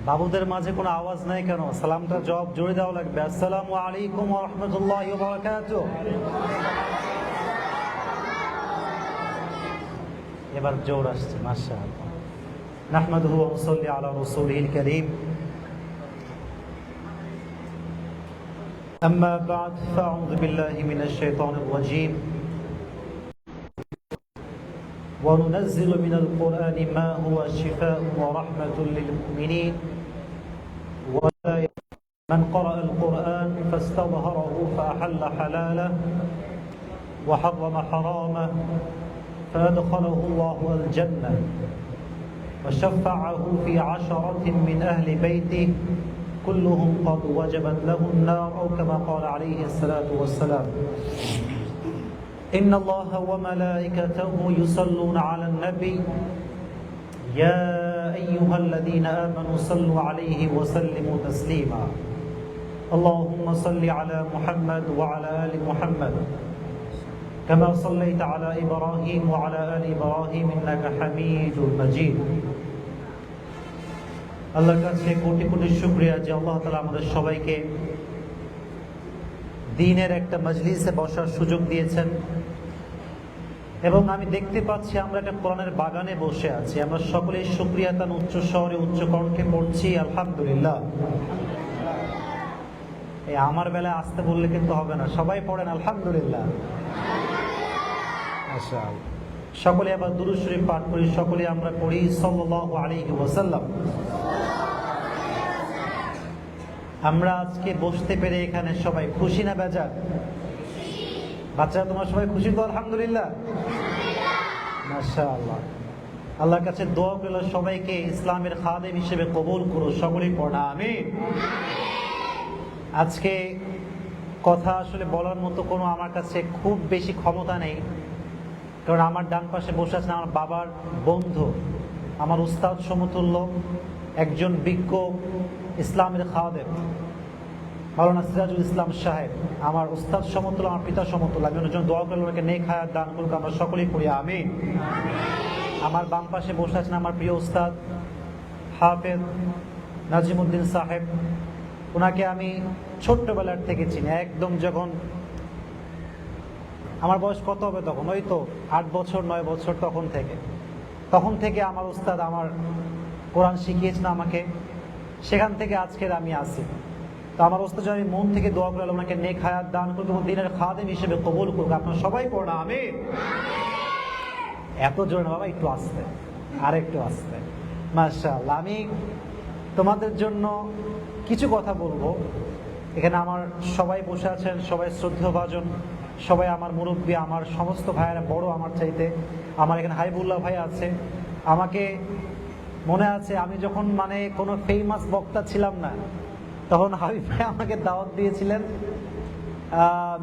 বাবুদের মাঝে কোনো আওয়াজ নাই কেন? সালামটা জবাব জোরে দেওয়া লাগবে। আসসালামু আলাইকুম ওয়া রাহমাতুল্লাহি ওয়া বারাকাতুহু। এবার জোর আসছে, মাশাআল্লাহ। নাহমাদুহু ওয়া নুসাল্লি আলা রাসূলিল কারীম। আম্মা বা'দ, ফাআউযু বিল্লাহি মিনাশ শাইতানির রাজীম। وننزل من القرآن ما هو شفاء ورحمة للمؤمنين من قرأ القرآن فاستظهره فأحل حلاله وحرم حرامه فأدخله الله الجنة وشفعه في 10 من أهل بيته كلهم قد وجبت له النار أو كما قال عليه الصلاة والسلام. إن الله وملائكته يصلون على النبي يا أيها الذين آمنوا صلوا عليه وسلموا تسليما. اللهم صل على محمد وعلى آل محمد كما صليت على إبراهيم وعلى آل إبراهيم إنك حميد مجيد. আল্লাহর কাছে কোটি কোটি শুকরিয়া যে আল্লাহ তাআলা আমাদের সবাইকে দ্বীনের একটা মজলিসে বসার সুযোগ দিয়েছেন এবং আমি দেখতে পাচ্ছি আমরা একটা কোরআনের বাগানে বসে আছি। আমরা সকলেই শুকরিয়া তান উচ্চ স্বরে উচ্চ কণ্ঠে পড়ছি আলহামদুলিল্লাহ। এই আমার বেলায় আসতে বললে কিন্তু হবে না, সবাই পড়েন আলহামদুলিল্লাহ। মাশাআল্লাহ। সকলে আবার দুরূদ শরীফ পাঠ করি, সকলে আমরা পড়ি সাল্লাল্লাহু আলাইহি ওয়াসাল্লাম। আমরা আজকে বসতে পেরে এখানে সবাই খুশি না বেজার? বাচ্চারা তোমরা সবাই খুশি তো? আলহামদুলিল্লাহ, মাশাআল্লাহ। আল্লাহর কাছে দোয়া করলে সবাইকে ইসলামের খাদেম হিসেবে কবুল করো, সকলেই পড়া আমিন। আজকে কথা আসলে বলার মতো কোনো আমার কাছে খুব বেশি ক্ষমতা নেই, কারণ আমার ডান পাশে বসে আছেন আমার বাবার বন্ধু, আমার উস্তাদ সমতুল্য একজন বিজ্ঞ ইসলামের খাদেম মাওলানা সিরাজুল ইসলাম সাহেব, আমার উস্তাদ সমতুল্য, আমার পিতা সমতুল্য। আমি ওনার জন্য দোয়া করলে ওনাকে নেক হায়াত দান করুক, আমরা সকলেই পড়ি আমিন। আমার বাম পাশে বসে আছেন আমার প্রিয় উস্তাদ হাফেজ নাজিমউদ্দিন সাহেব। ওনাকে আমি ছোট্টবেলার থেকে চিনি, একদম যখন আমার বয়স কত হবে তখন, ওই তো 8 বছর 9 বছর, তখন থেকে আমার উস্তাদ আমার কোরআন শিখিয়েছেন আমাকে, সেখান থেকে আজকের আমি আসি। তো আমার উস্তাদ আমি মন থেকে দোয়া করলাম ওনাকে নেক হায়াত দান করুক এবং দ্বীনের খাদেম হিসেবে কবুল করুক। আপনারা সবাই পড়া আমিন। এত জোরে না বাবা, একটু আস্তে, আর একটু আস্তে। মাশাআল্লাহ। আমি তোমাদের জন্য কিছু কথা বলবো। এখানে আমার সবাই বসে আছেন, সবাই শ্রদ্ধেয়ভাজন, সবাই আমার মুরব্বী, আমার সমস্ত ভাইয়েরা বড় আমার চাইতে। আমার এখানে হাবিবুল্লাহ ভাই আছে। আমাকে মনে আছে আমি যখন কোনো ফেমাস বক্তা ছিলাম না, তখন হাবিব ভাই আমাকে দাওয়াত দিয়েছিলেন।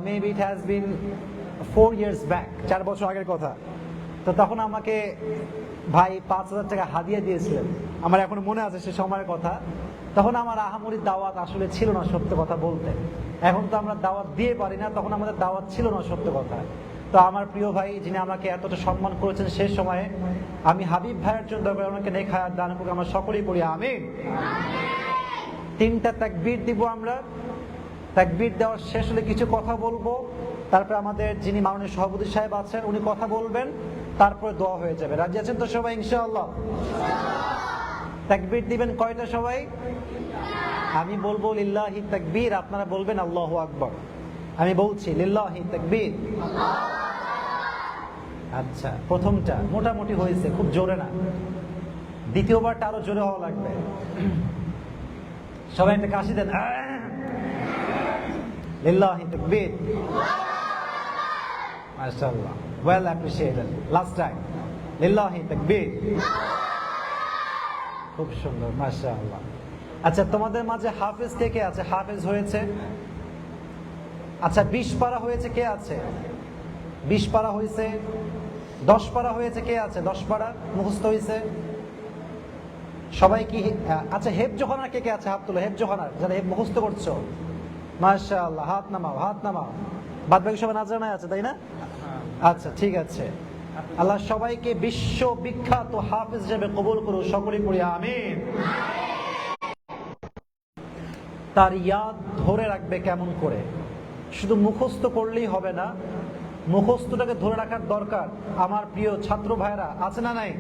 Maybe it has been 4 years back, 4 বছর আগের কথা। তো তখন আমাকে ভাই 5,000 টাকা হাদিয়া দিয়েছিলেন, আমার এখনো মনে আছে সে সময়ের কথা। তখন আমার আহামরি দাওয়াত আসলে ছিল না, সত্য কথা বলতে। এখন তো আমরা দাওয়াত দিয়ে পারি না, তখন আমাদের দাওয়াত ছিল না, সত্য কথা। তো আমার প্রিয় ভাই যিনি আমাকে এতটা সম্মান করেছেন সেই সময়ে, আমি হাবিব ভাইয়ের জন্য ওনাকে নেক হায়াত দান করুক, আমরা সকলেই পড়ি আমিন। 3টা তাকবীর দিব আমরা। তাকবীর দেওয়ার শেষ হলে কিছু কথা বলবো, তারপরে আমাদের যিনি মাননীয় সভাপতি সাহেব আছেন উনি কথা বলবেন, তারপরে দোয়া হয়ে যাবে। রাজি আছেন তো সবাই ইনশাআল্লাহ? তাকবীর দিবেন কয়টা সবাই? আমি বলবো লিল্লাহি তাকবীর, আপনারা বলবেন আল্লাহু আকবার। আমি বলছি লিল্লাহি তাকবীর। আচ্ছা, প্রথমটা মোটামুটি হয়েছে, খুব জোরে না। দ্বিতীয়বারটা আরো জোরে হওয়া লাগবে। সবাই একটা কাশি দেন। লিল্লাহি তাকবীর। মাশাআল্লাহ, ওয়েল অ্যাপ্রিশিয়েটেড। লাস্ট টাইম লিল্লাহি তাকবীর। খুব সুন্দর, মাশাআল্লাহ। আচ্ছা, তোমাদের মাঝে হাফেজ কে আছে? হাফেজ হয়েছে? আচ্ছা, 20 পারা হয়েছে কে আছে? 20 পারা হয়েছে? 10 পারা হয়েছে কে আছে? 10 পারা মুখস্থ হয়েছে সবাই কি? আচ্ছা, হেফজোখানা কে আছে? হাত তোলো। হেফজোখানা যারা মুখস্থ করছো, মাশাআল্লাহ, হাত নামাও, হাত নামাও। বাদ বাকি সবাই নাজানায় আছে, তাই না? আচ্ছা, ঠিক আছে। আল্লাহ সবাইকে বিশ্ব বিখ্যাত হাফেজ হিসেবে কবুল করুন, সকলেই পড়ি আমিন। তার ইয়াদ ধরে রাখবে কেমন করে? শুধু মুখস্থ করলেই হবে না, মুখস্থটাকে ধরে রাখার দরকার। আমার প্রিয় ছাত্র ভাইরা আছে না নাই?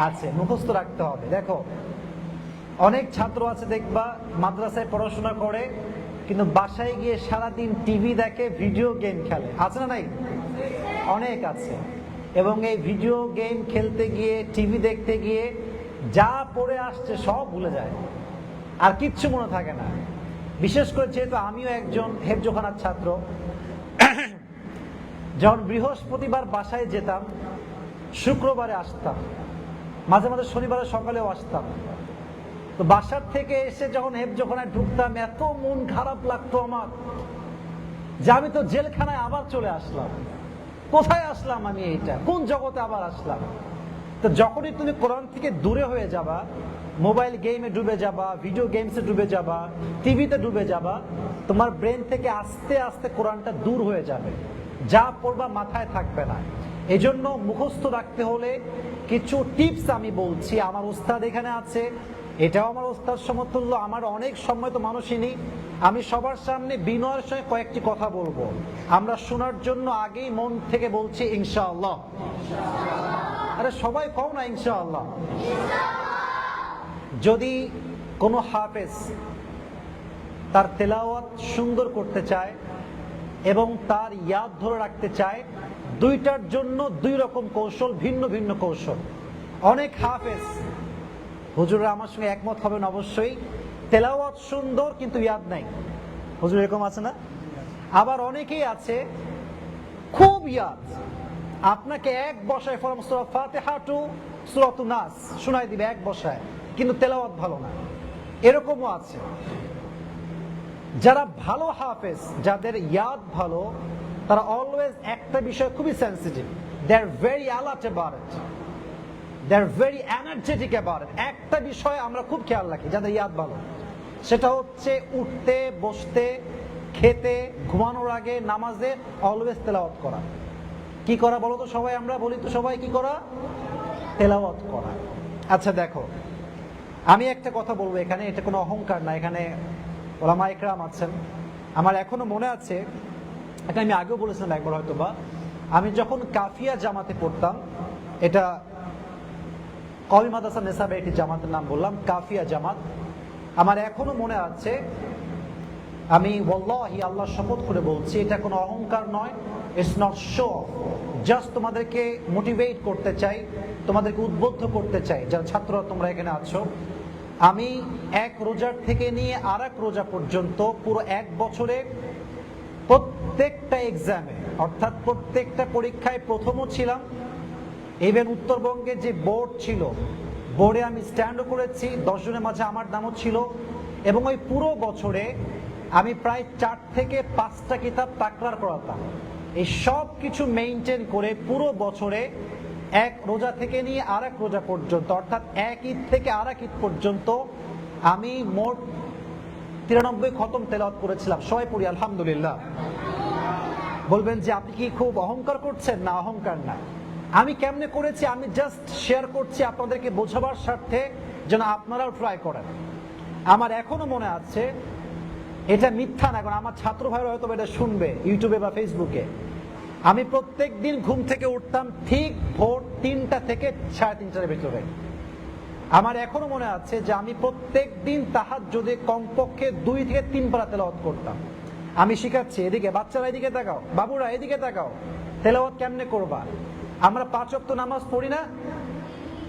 আছে, মুখস্থ রাখতে হবে। দেখো, অনেক ছাত্র আছে দেখবা মাদ্রাসায় পড়াশোনা করে কিন্তু বাসায় গিয়ে সারাদিন টিভি দেখে, ভিডিও গেম খেলে, আছে না নাই? অনেক আছে। এবং এই ভিডিও গেম খেলতে গিয়ে, টিভি দেখতে গিয়ে যা পড়ে আসছে সব ভুলে যায়, আর কিচ্ছু মনে থাকে না। বিশেষ করে যেহেতু আমিও একজন হেফজোখানার ছাত্র, যখন বৃহস্পতিবার বাসায় যেতাম, শুক্রবারে আসতাম, মাঝে মাঝে শনিবারে সকালেও আসতাম, তো বাসার থেকে এসে যখন হেফজোখানায় ঢুকতাম এত মন খারাপ লাগতো আমার যে আমি তো জেলখানায় আবার চলে আসলাম। কোথায় আসলাম আমি? এইটা কোন জগতে আবার আসলাম? তো যখনই তুমি কোরআন থেকে দূরে হয়ে যাবা, মোবাইল গেমে ডুবে যাবা, ভিডিও গেমসে ডুবে যাবা, টিভিতে ডুবে যাবা, তোমার ব্রেন থেকে আস্তে আস্তে কোরআনটা দূর হয়ে যাবে, যা পড়বা মাথায় থাকবে না। এজন্য মুখস্থ রাখতে হলে কিছু টিপস আমি বলছি। আমার উস্তাদ এখানে আছে, এটাও আমার উস্তাদ সমতুল্য। আমার অনেক সময় তো মানুষই নেই, আমি সবার সামনে বিনয়ের সঙ্গে কয়েকটি কথা বলবো। আমরা শোনার জন্য আগেই মন থেকে বলছি ইনশাআল্লাহ। আরে সবাই কও না ইনশাআল্লাহ। যদি কোনো হাফেজ তার তেলাওয়াত সুন্দর করতে চায় এবং তার ইয়াদ ধরে রাখতে চায়, দুইটার জন্য দুই রকম কৌশল, ভিন্ন ভিন্ন কৌশল। অনেক হাফেজ, হুজুররা আমার সঙ্গে একমত হবেন অবশ্যই, তেলাওয়াত সুন্দর কিন্তু ইয়াদ নাই। হুজুর এরকম আছে না? আবার অনেকেই আছে খুব ইয়াদ, আপনাকে এক বসায় ফরম সূরা ফাতিহা টু সূরাতুন নাস শোনায় দিবে এক বসায়, কিন্তু তেলাওয়াত ভালো না। এরকমও আছে। যারা ভালো হাফেজ, যাদের ইয়াদ ভালো, তারা অলওয়েজ একটা বিষয় খুবই sensitive, they are very alert about it, they are very energetic about it. একটা বিষয় আমরা খুব খেয়াল রাখি যাদের ইয়াদ ভালো, সেটা হচ্ছে উঠতে, বসতে, খেতে, ঘুমানোর আগে, নামাজে অলওয়েজ তেলাওয়াত করা। কি করা বলো তো সবাই? আমরা বলি তো সবাই কি করা? তেলাওয়াত করা। আচ্ছা দেখো, আমি একটা কথা বলবো এখানে, এটা কোনো অহংকার না, এখানে ওলামা ইকরাম আছেন। আমার এখনো মনে আছে, এটা আমি আগেও বলেছিলাম একবার হয়তোবা, আমি যখন কাফিয়া জামাতে পড়তাম, এটা কওমি মাদ্রাসা নেসাবে একটি জামাতের নাম বললাম, কাফিয়া জামাত। আমার এখনো মনে আছে, আমি ওয়াল্লাহি আল্লাহর শপথ করে বলছি, এটা কোনো অহংকার নয়, it's not show off, just তোমাদেরকে মোটিভেট করতে চাই, তোমাদেরকে উদ্বুদ্ধ করতে চাই, যারা ছাত্ররা তোমরা এখানে আছো। আমি এক রোজার থেকে নিয়ে আর এক রোজা পর্যন্ত পুরো এক বছরে প্রত্যেকটা এক্সামে, অর্থাৎ প্রত্যেকটা পরীক্ষায় প্রথমও ছিলাম। ইভেন উত্তরবঙ্গে যে বোর্ড ছিল, বোর্ডে আমি স্ট্যান্ডও করেছি, 10 জনের মাঝে আমার নামও ছিল। এবং ওই পুরো বছরে আমি প্রায় 4 থেকে 5টা কিতাব তাকরার করাতাম। এই সব কিছু মেইনটেইন করে পুরো বছরে এক রোজা থেকে নিয়ে আর এক রোজা পর্যন্ত, অর্থাৎ এক ঈদ থেকে আর এক ঈদ পর্যন্ত আমি মোট 93 খতম তেলাওয়াত করেছিলাম। সবাই পড়ি আলহামদুলিল্লাহ। বলবেন যে আপনি কি খুব অহংকার করছেন? না, অহংকার না। আমি কেমনে করেছি আমি জাস্ট শেয়ার করছি আপনাদেরকে বোঝাবার স্বার্থে, যেন আপনারাও ট্রাই করেন। আমার এখনো মনে আছে, এটা মিথ্যা না, কারণ আমার ছাত্র ভাইরা হয়তো এটা শুনবে ইউটিউবে বা ফেসবুকে। আমি প্রত্যেক দিন ঘুম থেকে উঠতাম ঠিক ভোর 3টা থেকে 3:30টার ভিতরে। আমার এখনো মনে আছে যে আমি প্রত্যেক দিন তাহাজ্জুদে কমপক্ষে 2 থেকে 3 পারা তেলাওয়াত করতাম। আমি শিখাচ্ছি, এদিকে বাচ্চারা এদিকে তাকাও, বাবুরা এদিকে তাকাও, তেলাওয়াত কেমনে করবা। আমরা 5 ওয়াক্ত নামাজ পড়ি না?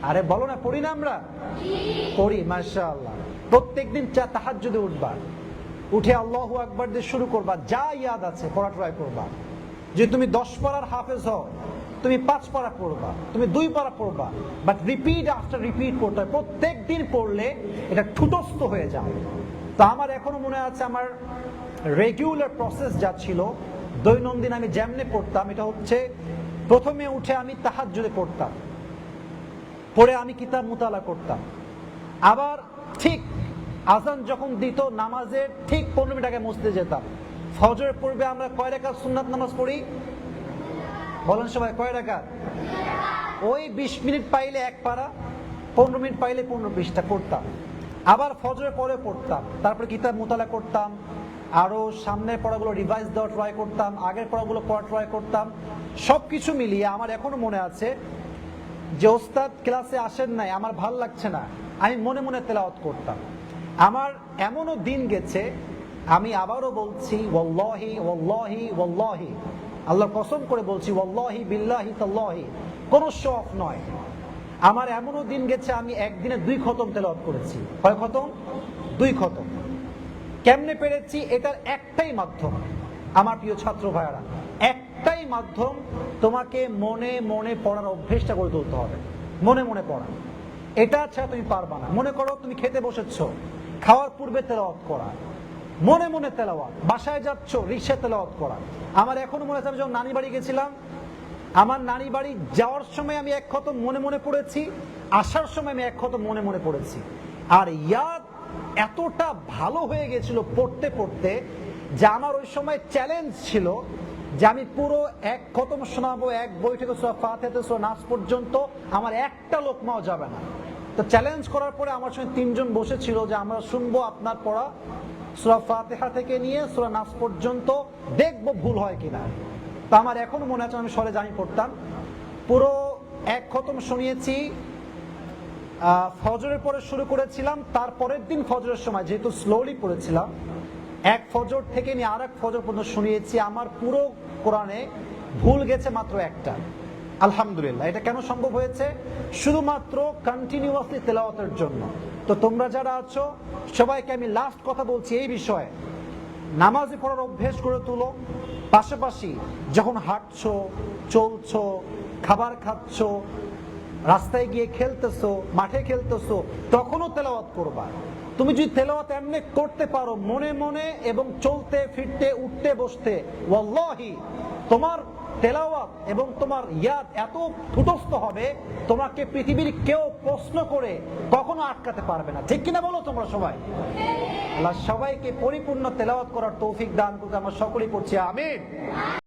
আরে বলো না, পড়ি না? আমরা পড়ি, মাশাআল্লাহ। প্রত্যেকদিন তাহাজ্জুদে উঠবা, উঠে আল্লাহু আকবার দিয়ে শুরু করবা, যা ইয়াদ আছে পড়া ট্রাই করবা। যে তুমি 10 পারার হাফেজ হও, তুমি 5 পারা পড়বা, তুমি 2 পারা পড়বা, বাট রিপিট আফটার রিপিট পড়তে হয়। প্রত্যেক দিন পড়লে এটা ঠুটস্থ হয়ে যায়। তো আমার এখনো মনে আছে, আমার রেগুলার প্রসেস যা ছিল, দৈনন্দিন আমি যেমনে পড়তাম, এটা হচ্ছে প্রথমে উঠে আমি তাহাজ্জুদে পড়তাম, পড়ে আমি কিতাব মুতালা করতাম। আবার ঠিক আজান যখন দিত, নামাজের ঠিক 15 মিনিট আগে মসজিদে যেতাম। ফজরের পূর্বে আমরা কয় রাকাত সুন্নাত নামাজ পড়ি? বলেন সবাই, কয় রাকাত? ওই 20 মিনিট পাইলে 1 পারা, 15 মিনিট পাইলে 15 পৃষ্ঠা পড়তাম। আবার ফজরের পরে পড়তাম, তারপরে কিতাব মোতালা করতাম, আরো সামনের পড়াগুলো রিভাইজ দেওয়া ট্রাই করতাম, আগের পড়াগুলো পড়া ট্রাই করতাম। সবকিছু মিলিয়ে আমার এখনো মনে আছে যে ওস্তাদ ক্লাসে আসেন নাই, আমার ভাল লাগছে না, আমি মনে মনে তেলাওয়াত করতাম। আমার এমনও দিন গেছে, আমি আবারও বলছি ওয়াল্লাহি ওয়াল্লাহি ওয়াল্লাহি, আল্লাহর কসম করে বলছি, ওয়াল্লাহি বিল্লাহি তাল্লাহি, কোনো শো অফ নয়, আমার এমনও দিন গেছে আমি একদিনে 2 খতম তেলাওয়াত করেছি। কয় খতম? 2 খতম। কেমনে পেরেছি? এটার একটাই মাধ্যম, আমার প্রিয় ছাত্র ভাইয়ারা, একটাই মাধ্যম, তোমাকে মনে মনে পড়ার অভ্যেসটা করে তুলতে হবে। মনে মনে পড়া, এটা ছাড়া তুমি পারবা না। মনে করো তুমি খেতে বসেছো, খাওয়ার পূর্বে তেলাওয়াত করা, মনে মনে তেলাওয়াত। বাসায় যাচ্ছ, রিক্সায় তেলাওয়াত করা। আমার এখনো মনে আছে, আমি যখন নানি বাড়ি গেছিলাম, আমার নানি বাড়ি যাওয়ার সময় আমি 1 খতম মনে মনে পড়েছি, আসার সময় আমি 1 খতম মনে মনে পড়েছি। আর ইয়াদ এতটা ভালো হয়ে গেছিল পড়তে পড়তে, যে আমার ওই সময় চ্যালেঞ্জ ছিল যে আমি পুরো 1 খতম শোনাবো, এক বই থেকে সূরা ফাতিহা থেকে সূরা নাস পর্যন্ত, আমার একটা লোকমাও যাবে না। তো চ্যালেঞ্জ করার পরে আমার সঙ্গে 3 জন বসেছিল যে আমরা শুনবো আপনার পড়া সূরা ফাতিহা থেকে নিয়ে সূরা নাস পর্যন্ত, দেখবো ভুল হয় কিনা। তো আমার এখনো মনে আছে, আমি সরে জামি পড়তাম, পুরো 1 খতম শুনিয়েছি। ফজরের পরে শুরু করেছিলাম, তারপরের দিন ফজরের সময় যেহেতু স্লোলি পড়েছিলাম, 1 ফজর থেকে নিয়ে আর 1 ফজর পর্যন্ত শুনিয়েছি। আমার পুরো কোরআনে ভুল গেছে মাত্র একটা। আলহামদুলিল্লাহ। এটা কেন সম্ভব হয়েছে? শুধুমাত্র কন্টিনিউয়াসলি তেলাওয়াতের জন্য। তো তোমরা যারা আছো সবাইকে আমি লাস্ট কথা বলছি এই বিষয়ে, নামাজে পড়ার অভ্যেস করে তুলো। পাশাপাশি যখন হাঁটছো, চলছো, খাবার খাচ্ছো, রাস্তায় গিয়ে খেলতেছো, মাঠে খেলতেছো, তখনও তেলাওয়াত করবা। তুমি যদি তেলাওয়াত এমনি করতে পারো মনে মনে, এবং চলতে ফিরতে উঠতে বসতে, ওয়াল্লাহি তোমার তেলাওয়াত এবং তোমার ইয়াদ এত ফুটস্থ হবে, তোমাকে পৃথিবীর কেউ প্রশ্ন করে কখনো আটকাতে পারবে না। ঠিক কিনা বলো তোমরা সবাই? আল্লাহ সবাইকে পরিপূর্ণ তেলাওয়াত করার তৌফিক দান করুক। আমরা সকলেই পড়ছি আমিন।